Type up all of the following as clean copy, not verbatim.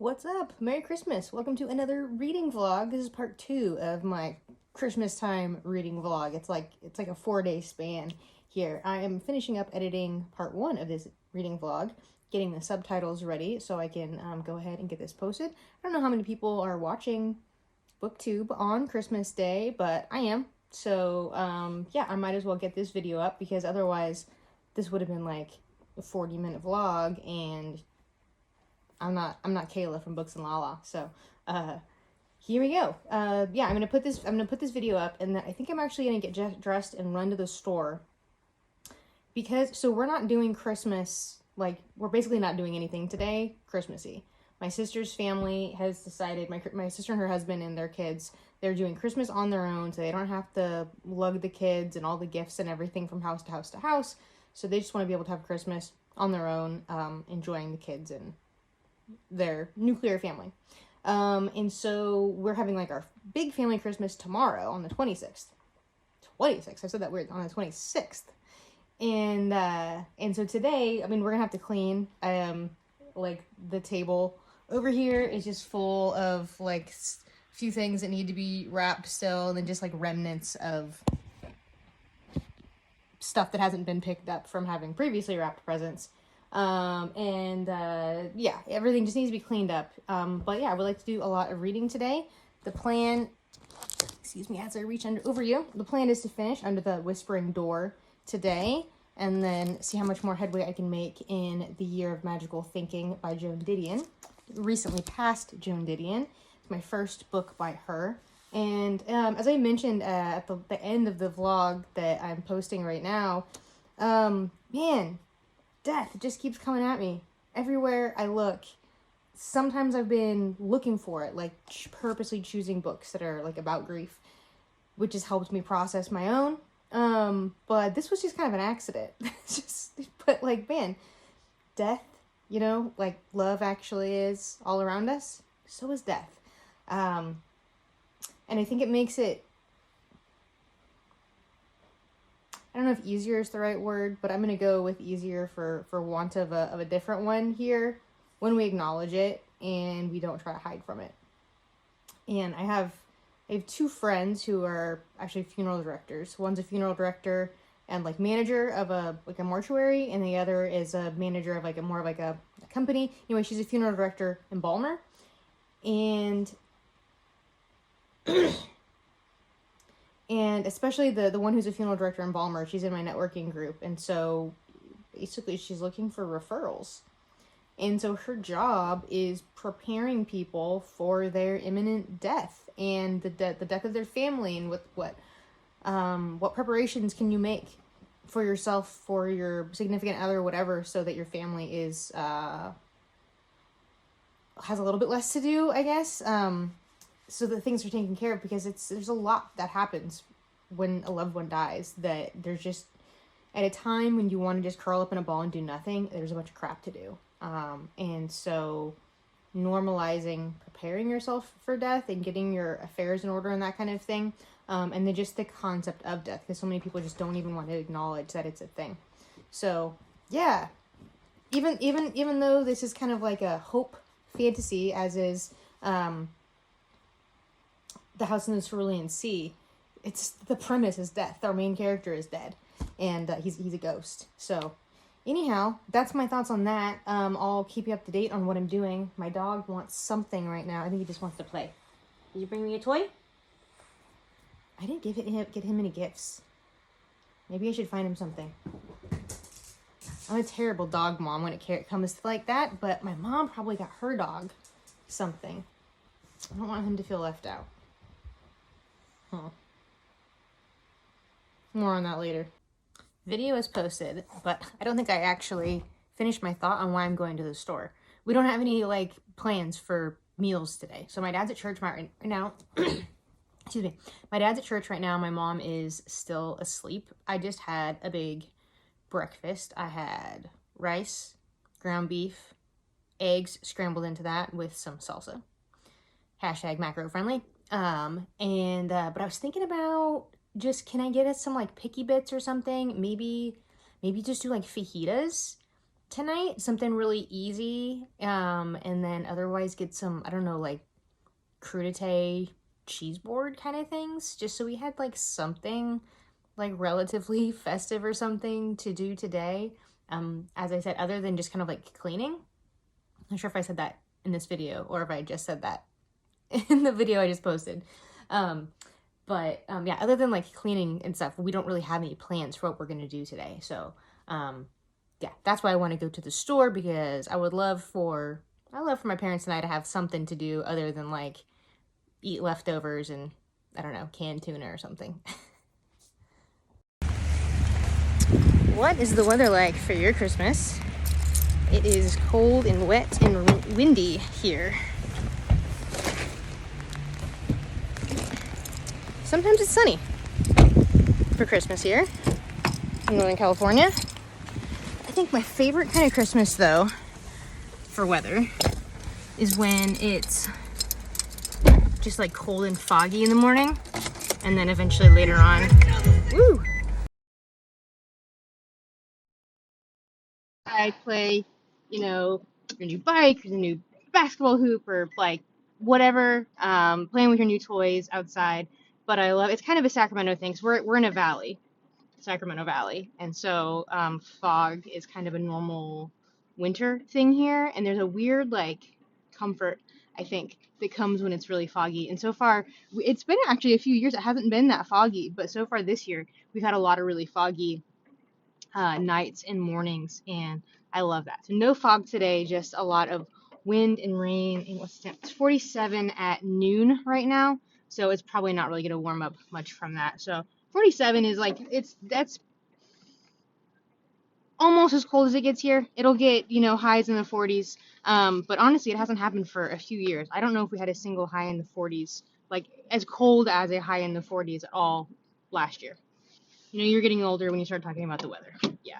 What's up? Merry Christmas! Welcome to another reading vlog. This is part 2 of my Christmas time reading vlog. It's like a 4-day span here. I am finishing up editing part 1 of this reading vlog, getting the subtitles ready so I can go ahead and get this posted. I don't know how many people are watching BookTube on Christmas Day, but I am. So yeah, I might as well get this video up because otherwise this would have been like a 40-minute vlog, and I'm not Kayla from Books and Lala. So here we go. Yeah, I'm gonna put this video up, and then I think I'm actually gonna get dressed and run to the store because we're not doing Christmas, like we're basically not doing anything today Christmassy. My sister's family has decided, my sister and her husband and their kids, they're doing Christmas on their own, so they don't have to lug the kids and all the gifts and everything from house to house to house. So they just want to be able to have Christmas on their own, enjoying the kids and their nuclear family. And so we're having like our big family Christmas tomorrow on the 26th. I said that weird, on the 26th. And so today, I mean, we're gonna have to clean, like the table over here is just full of like a few things that need to be wrapped still, and then just like remnants of stuff that hasn't been picked up from having previously wrapped presents. Yeah, everything just needs to be cleaned up. But yeah, I would like to do a lot of reading today. The plan, excuse me, as I reach over you, the plan is to finish Under the Whispering Door today, and then see how much more headway I can make in The Year of Magical Thinking by Joan Didion. Recently passed Joan Didion. It's my first book by her. And as I mentioned at the end of the vlog that I'm posting right now, man, death just keeps coming at me everywhere I look. Sometimes I've been looking for it, like purposely choosing books that are like about grief, which has helped me process my own. But this was just kind of an accident. But like, man, death, you know, like love actually is all around us. So is death. And I think it makes it, I don't know if easier is the right word, but I'm going to go with easier for want of a different one here, when we acknowledge it and we don't try to hide from it. And I have 2 friends who are actually funeral directors. One's a funeral director and like manager of a mortuary, and the other is a manager of like more of a company. Anyway, she's a funeral director embalmer. And and especially the one who's a funeral director embalmer, she's in my networking group, and so basically she's looking for referrals. And so her job is preparing people for their imminent death and the death of their family, and what preparations can you make for yourself, for your significant other, whatever, so that your family is has a little bit less to do, I guess. So that things are taken care of, because there's a lot that happens when a loved one dies, that there's just, at a time when you want to just curl up in a ball and do nothing, there's a bunch of crap to do. And so normalizing preparing yourself for death and getting your affairs in order and that kind of thing. And then just the concept of death, because so many people just don't even want to acknowledge that it's a thing. So yeah, even though this is kind of like a hope fantasy, as is, The House in the Cerulean Sea, it's the premise is death. Our main character is dead, and he's a ghost. So anyhow, that's my thoughts on that. I'll keep you up to date on what I'm doing. My dog wants something right now. I think he just wants to play. Did you bring me a toy? I didn't get him any gifts. Maybe I should find him something. I'm a terrible dog mom when it comes to like that, but my mom probably got her dog something. I don't want him to feel left out. Huh. More on that later. Video is posted, but I don't think I actually finished my thought on why I'm going to the store. We don't have any like plans for meals today. So my dad's at church right now. Excuse me. My dad's at church right now. My mom is still asleep. I just had a big breakfast. I had rice, ground beef, eggs scrambled into that with some salsa. Hashtag macro friendly. But I was thinking about just, can I get us some like picky bits or something? Maybe just do like fajitas tonight, something really easy, and then otherwise get some, I don't know, like crudité cheese board kind of things, just so we had like something like relatively festive or something to do today. As I said, other than just kind of like cleaning. I'm not sure if I said that in this video or if I just said that in the video I just posted. Yeah, other than like cleaning and stuff, we don't really have any plans for what we're gonna do today. So yeah, that's why I want to go to the store, because I would love for my parents and I to have something to do other than like eat leftovers and, I don't know, canned tuna or something. What is the weather like for your Christmas? It is cold and wet and windy here. Sometimes it's sunny for Christmas here in Northern California. I think my favorite kind of Christmas, though, for weather, is when it's just like cold and foggy in the morning, and then eventually later on, woo! I play, you know, your new bike, your new basketball hoop, or like whatever, playing with your new toys outside. But I love, it's kind of a Sacramento thing. So we're in a valley, Sacramento Valley, and so fog is kind of a normal winter thing here, and there's a weird like comfort, I think, that comes when it's really foggy. And so far, it's been actually a few years, it hasn't been that foggy, but so far this year we've had a lot of really foggy nights and mornings, and I love that. So no fog today, just a lot of wind and rain. And what's the temp? It's 47 at noon right now, so it's probably not really going to warm up much from that. So 47 is like, that's almost as cold as it gets here. It'll get, you know, highs in the 40s, but honestly, it hasn't happened for a few years. I don't know if we had a single high in the 40s, like as cold as a high in the 40s at all last year. You know, you're getting older when you start talking about the weather. Yeah.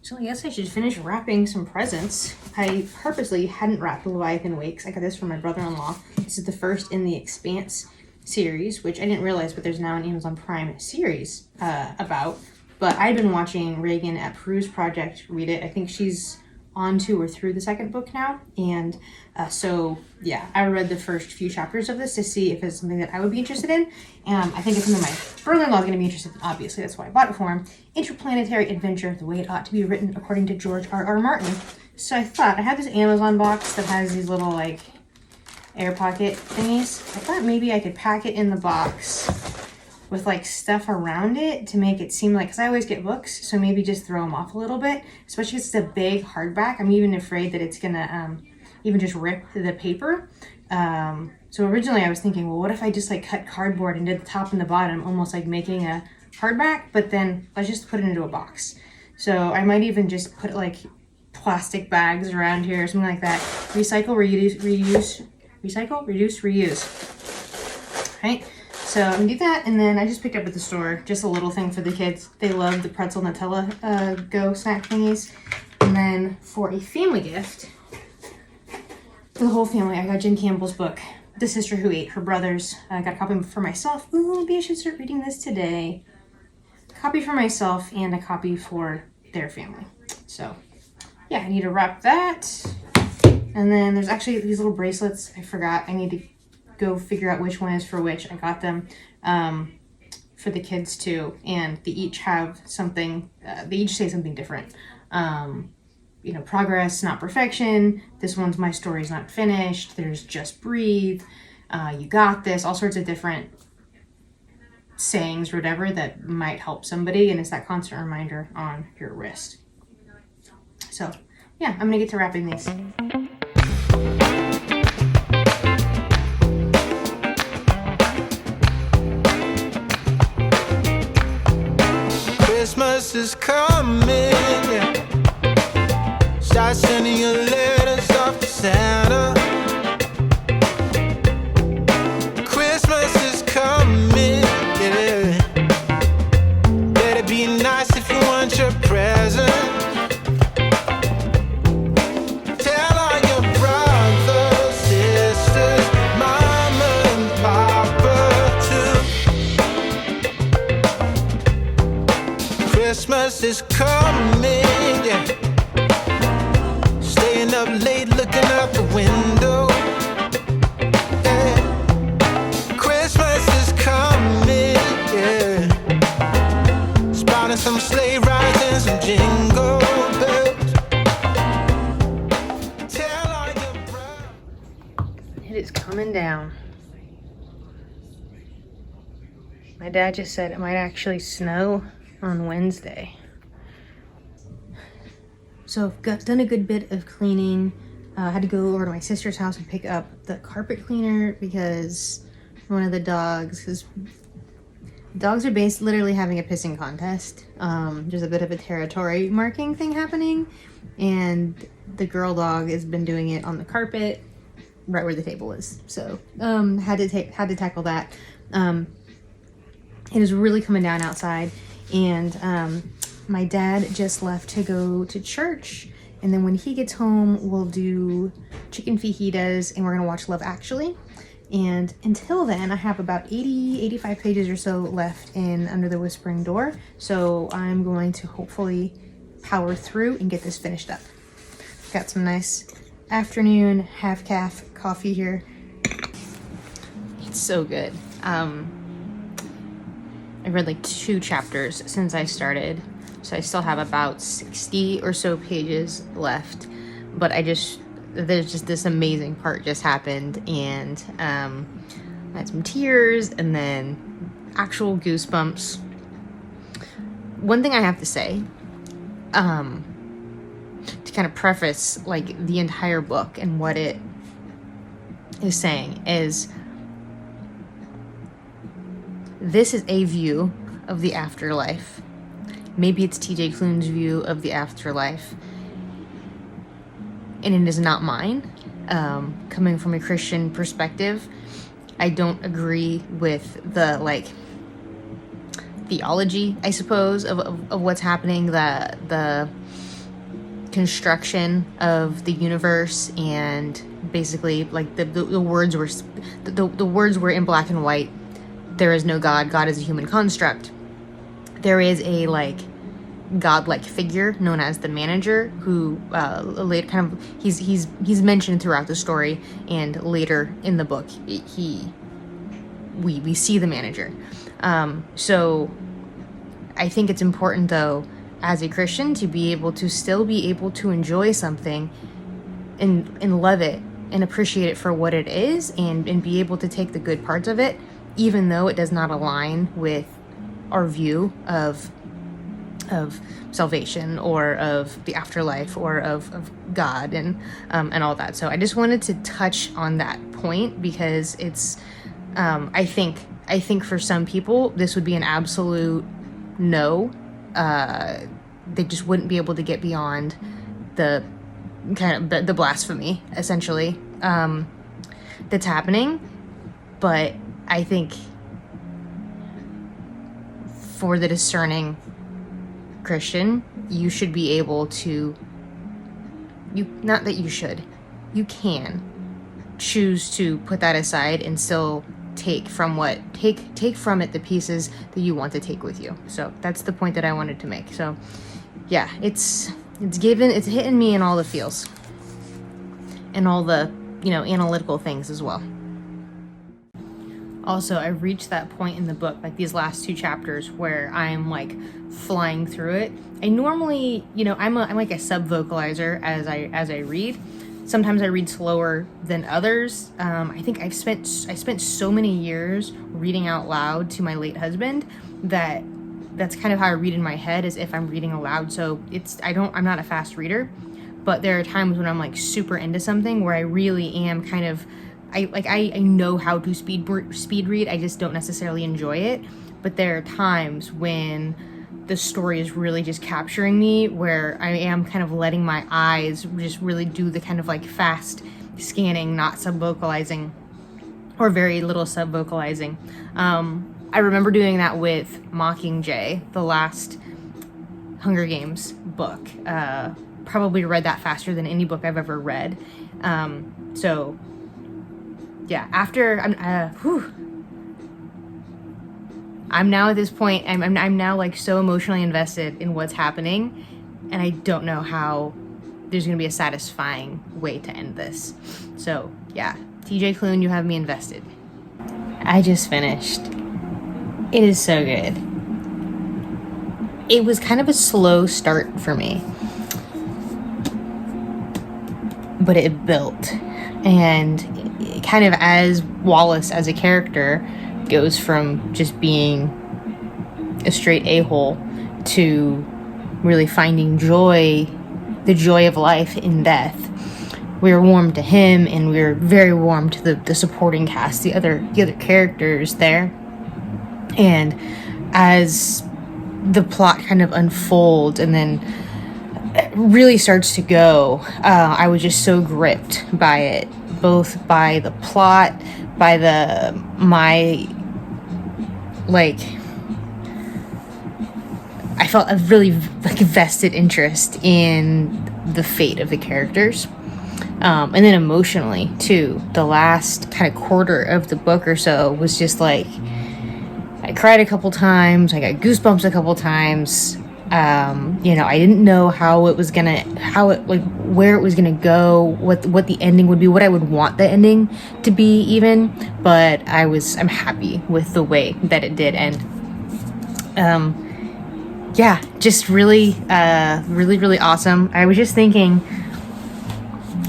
So I guess I should finish wrapping some presents. I purposely hadn't wrapped Leviathan Wakes. I got this from my brother-in-law. This is the first in the Expanse series, which I didn't realize, but there's now an Amazon Prime series about. But I've been watching Reagan at Peru's Project read it. I think she's on to or through the second book now. And so, yeah, I read the first few chapters of this to see if it's something that I would be interested in. I think it's something my brother-in-law is going to be interested in, obviously. That's why I bought it for him. Interplanetary adventure, the way it ought to be written according to George R.R. Martin. So I thought, I have this Amazon box that has these little, like, air pocket thingies. I thought maybe I could pack it in the box with like stuff around it to make it seem like, because I always get books, so maybe just throw them off a little bit, especially if it's a big hardback. I'm even afraid that it's gonna even just rip the paper. So originally I was thinking, well, what if I just like cut cardboard and did the top and the bottom, almost like making a hardback, but then let's just put it into a box. So I might even just put like plastic bags around here or something like that. Recycle, reuse, recycle, reduce, reuse. Right? So I'm gonna do that, and then I just picked up at the store just a little thing for the kids. They love the pretzel Nutella Go snack thingies. And then for a family gift, for the whole family, I got Jen Campbell's book, The Sister Who Ate Her Brothers. I got a copy for myself. Ooh, maybe I should start reading this today. A copy for myself and a copy for their family. So yeah, I need to wrap that. And then there's actually these little bracelets. I forgot. I need to go figure out which one is for which. I got them for the kids too, and they each have something, they each say something different. You know, progress, not perfection. This one's my story's not finished. There's just breathe. You got this. All sorts of different sayings or whatever that might help somebody, and it's that constant reminder on your wrist. So yeah, I'm gonna get to wrapping these. Christmas is coming, yeah. Start sending your letters off to Santa. Christmas is coming, yeah. Better be nice if you want your present. Tell all your brothers, sisters, mama and papa too. Christmas is coming, yeah. It is coming down. My dad just said it might actually snow on Wednesday. So I've done a good bit of cleaning. I had to go over to my sister's house and pick up the carpet cleaner because one of the dogs are literally having a pissing contest. There's a bit of a territory marking thing happening, and the girl dog has been doing it on the carpet right where the table is. So had to tackle that. It is really coming down outside, and my dad just left to go to church, and then when he gets home, we'll do chicken fajitas, and we're gonna watch Love Actually. And until then, I have about 85 pages or so left in Under the Whispering Door, so I'm going to hopefully power through and get this finished up. Got some nice afternoon half-calf coffee here. It's so good. I read like 2 chapters since I started, so I still have about 60 or so pages left, but there's just this amazing part just happened, and I had some tears and then actual goosebumps. One thing I have to say, to kind of preface like the entire book and what it is saying, is this is a view of the afterlife. Maybe it's TJ Klune's view of the afterlife, and it is not mine. Coming from a Christian perspective, I don't agree with the like theology, I suppose, of what's happening, the construction of the universe, and basically like the words were in black and white. There is no God. God is a human construct. There is a like godlike figure known as the manager, who later kind of he's mentioned throughout the story, and later in the book we see the manager. So I think it's important, though, as a Christian, to be able to enjoy something and love it and appreciate it for what it is, and be able to take the good parts of it, even though it does not align with our view of salvation or of the afterlife or of God and all that. So I just wanted to touch on that point, because it's I think for some people this would be an absolute no. They just wouldn't be able to get beyond the kind of the blasphemy, essentially, that's happening. But I think for the discerning Christian, you should be able to, you can choose to put that aside and still take from it the pieces that you want to take with you. So that's the point that I wanted to make. So yeah, it's hitting me in all the feels and all the, analytical things as well. Also, I've reached that point in the book, like these last 2 chapters, where I'm like flying through it. I normally, I'm like a sub-vocalizer as I read. Sometimes I read slower than others. I think I spent so many years reading out loud to my late husband that's kind of how I read in my head, as if I'm reading aloud. So I'm not a fast reader, but there are times when I'm like super into something where I really am kind of, I know how to speed read. I just don't necessarily enjoy it. But there are times when the story is really just capturing me, where I am kind of letting my eyes just really do the kind of like fast scanning, not sub-vocalizing, or very little sub-vocalizing. I remember doing that with Mockingjay, the last Hunger Games book. Probably read that faster than any book I've ever read. So yeah, after I'm now at this point, I'm now like so emotionally invested in what's happening, and I don't know how there's gonna be a satisfying way to end this. So yeah, TJ Klune, you have me invested. I just finished. It is so good. It was kind of a slow start for me, but it built. And kind of as Wallace as a character goes from just being a straight a-hole to really finding the joy of life in death. We were warm to him, and we were very warm to the supporting cast, the other characters there. And as the plot kind of unfolds and then really starts to go, I was just so gripped by it, both by the plot, by I felt a really vested interest in the fate of the characters. And then emotionally too, the last kind of quarter of the book or so was just I cried a couple times, I got goosebumps a couple times. I didn't know where it was gonna go, what the ending would be, what I would want the ending to be even, but I'm happy with the way that it did end. Just really, really awesome. I was just thinking,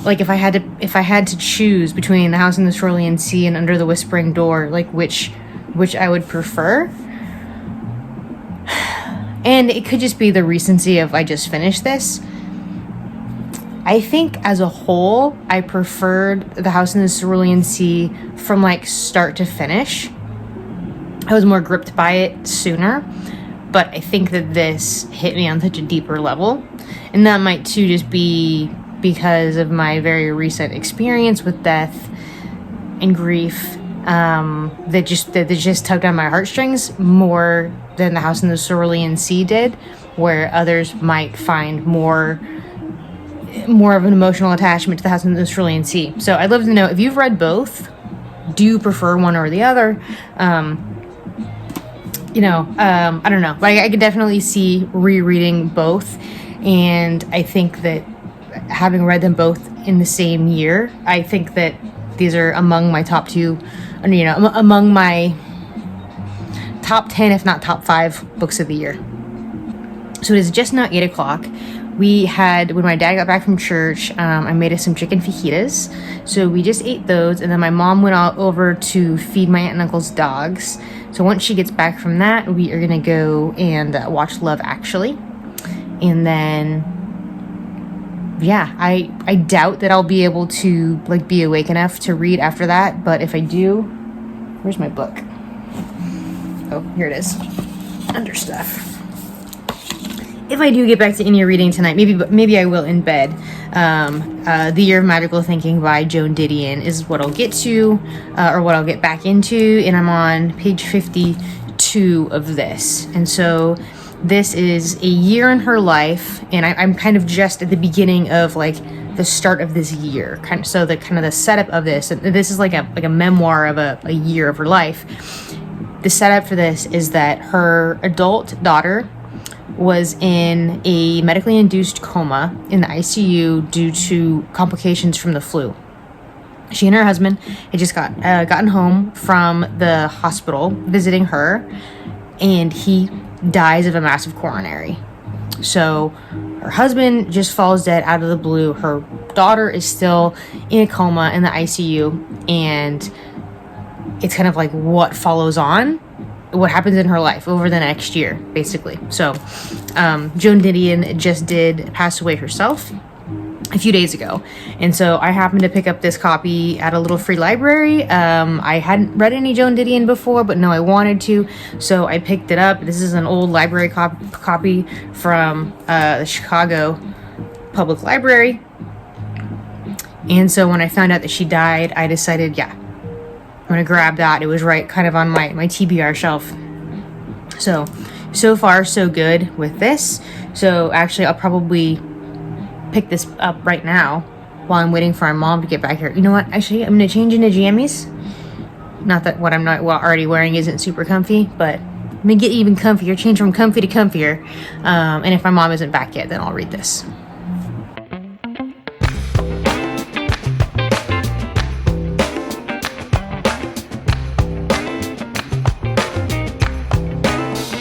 if I had to choose between The House in the Cerulean Sea and Under the Whispering Door, which I would prefer. And it could just be the recency of I just finished this. I think as a whole, I preferred The House in the Cerulean Sea from start to finish. I was more gripped by it sooner, but I think that this hit me on such a deeper level. And that might too just be because of my very recent experience with death and grief, that just tugged on my heartstrings more than The House in the Cerulean Sea did, where others might find more of an emotional attachment to The House in the Cerulean Sea. So I'd love to know if you've read both. Do you prefer one or the other? I don't know. I could definitely see rereading both, and I think that having read them both in the same year, I think that these are among my top two, among my top 10, if not top 5 books of the year. So it is just now 8 o'clock. When my dad got back from church, I made us some chicken fajitas. So we just ate those, and then my mom went over to feed my aunt and uncle's dogs. So once she gets back from that, we are gonna go and watch Love Actually. And then, I doubt that I'll be able to be awake enough to read after that. But if I do, where's my book? Oh, here it is, under stuff. If I do get back to any reading tonight, maybe I will in bed. The Year of Magical Thinking by Joan Didion is what I'll get to, or what I'll get back into, and I'm on page 52 of this. And so this is a year in her life, and I'm kind of just at the beginning of the start of this year. So the setup of this, and this is like a memoir of a year of her life. The setup for this is that her adult daughter was in a medically induced coma in the ICU due to complications from the flu. She and her husband had just gotten home from the hospital visiting her, and he dies of a massive coronary. So her husband just falls dead out of the blue. Her daughter is still in a coma in the ICU, and it's kind of what follows on, what happens in her life over the next year, basically. So Joan Didion just did pass away herself a few days ago, and so I happened to pick up this copy at a little free library. I hadn't read any Joan Didion before, but no, I wanted to, so I picked it up. This is an old library copy from the Chicago Public Library, and so when I found out that she died, I decided, I'm gonna grab that. It was right kind of on my TBR shelf. So far so good with this. So actually I'll probably pick this up right now while I'm waiting for my mom to get back here. You know what? Actually, I'm gonna change into jammies. Not that what I'm not already wearing isn't super comfy, but I'm gonna get even comfier, change from comfy to comfier. And if my mom isn't back yet, then I'll read this.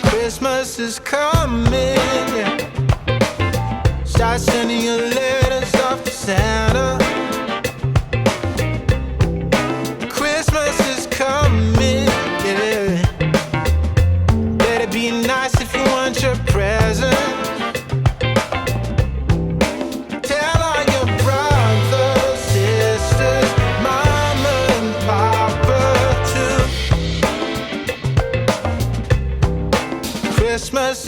Christmas is coming, yeah. Start sending your letters off to Santa.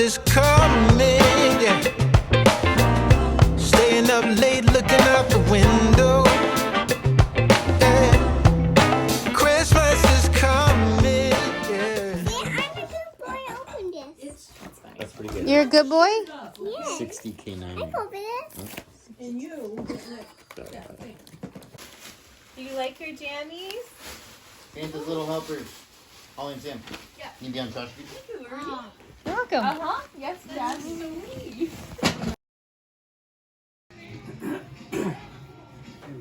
is coming, yeah. Staying up late looking out the window, yeah. Christmas is coming, yeah. See, I'm a good boy. Open this. That's pretty good. You're a good boy? Yeah. 60K9. I open it. And you. Do you like your jammies? Santa's little helpers. Holly and Sam. Yeah. You be on Josh? You're Welcome. Uh-huh. Yes, Dad. You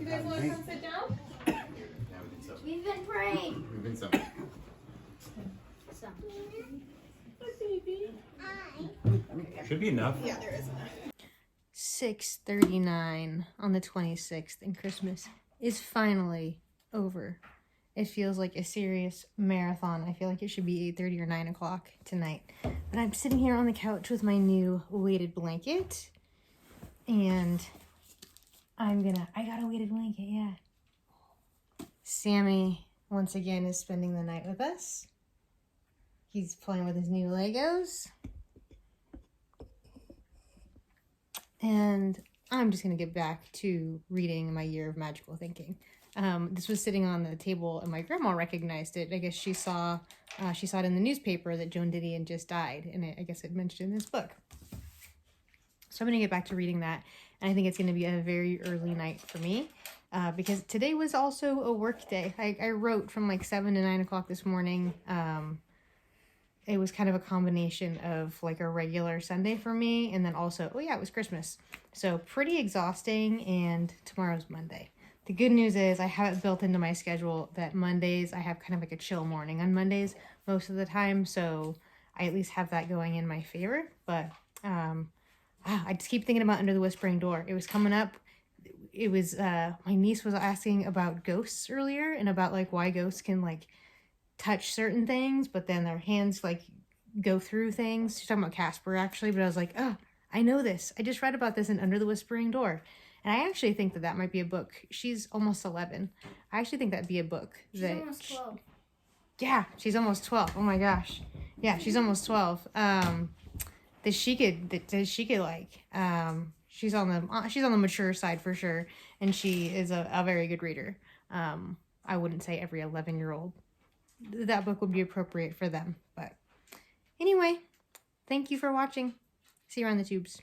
guys want to come sit down? Yeah, we can sub. We've been praying. We've been subbing. Should be enough. Yeah, there is. 6:39 on the 26th, and Christmas is finally over. It feels like a serious marathon. I feel like it should be 8:30 or 9 o'clock tonight. But I'm sitting here on the couch with my new weighted blanket. And I got a weighted blanket, yeah. Sammy, once again, is spending the night with us. He's playing with his new Legos. And I'm just going to get back to reading my Year of Magical Thinking. This was sitting on the table and my grandma recognized it. I guess she saw it in the newspaper that Joan Didion just died, and I guess it mentioned in this book. So I'm going to get back to reading that, and I think it's going to be a very early night for me because today was also a work day. I wrote from like 7 to 9 o'clock this morning. It was kind of a combination of like a regular Sunday for me, and then also, oh yeah, it was Christmas. So pretty exhausting, and tomorrow's Monday. The good news is I have it built into my schedule that Mondays, I have kind of like a chill morning on Mondays most of the time. So I at least have that going in my favor. But I just keep thinking about Under the Whispering Door. It was coming up. It was, my niece was asking about ghosts earlier and about like why ghosts can like touch certain things, but then their hands like go through things. She's talking about Casper actually, but I was like, oh, I know this. I just read about this in Under the Whispering Door. And I actually think that might be a book. She's almost 11. I actually think that'd be a book. She's almost 12. Yeah, she's almost 12. Oh my gosh. Yeah, she's almost 12. She's on the mature side for sure, and she is a very good reader. I wouldn't say every 11-year-old. That book would be appropriate for them. But anyway, thank you for watching. See you around the tubes.